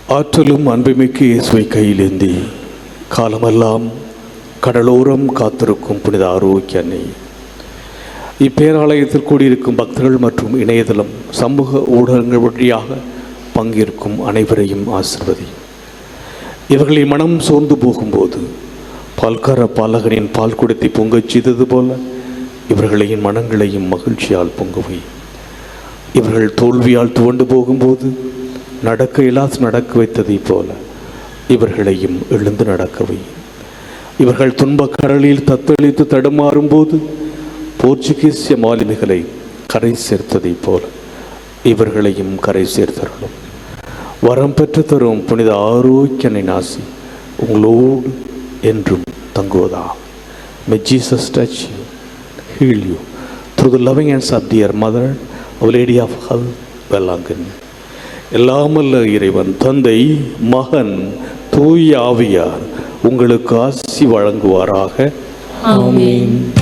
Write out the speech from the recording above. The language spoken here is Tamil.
ஆற்றலும் அன்புமிக்க இயேசுவை கையிலேந்தி காலமெல்லாம் கடலோரம் காத்திருக்கும் புனித ஆரோக்கிய அன்னை, இப்பேராலயத்தில் கூடியிருக்கும் பக்தர்கள் மற்றும் இணையதளம் சமூக ஊடகங்கள் வழியாக பங்கேற்கும் அனைவரையும் ஆசிர்வதி. இவர்களின் மனம் சோர்ந்து போகும்போது பால்கார பாலகனின் பால் குடத்தை பொங்கச் செய்தது போல இவர்களின் மனங்களையும் மகிழ்ச்சியால் பொங்குவை. இவர்கள் தோல்வியால் துவண்டு போகும்போது நடக்க இயலாது நடக்க வைத்ததைப் போல இவர்களையும் எழுந்து நடக்கவை. இவர்கள் துன்பக் கடலில் தத்தளித்து தடுமாறும் போது போர்ச்சுகீசிய மாலுமிகளை கரை சேர்த்ததைப் போல இவர்களையும் கரை சேர்த்தருளும். வரம் பெற்று தரும் புனித ஆரோக்கிய ஆசி உங்களோடு என்றும் தங்குவதா. May Jesus touch you, heal you through the loving hands of dear Mother, Our Lady of Health, Velangan. எல்லாமல்ல இறைவன் தந்தை, மகன், தூய ஆவியார் உங்களுக்கு ஆசி வழங்குவாராக. ஆமென்.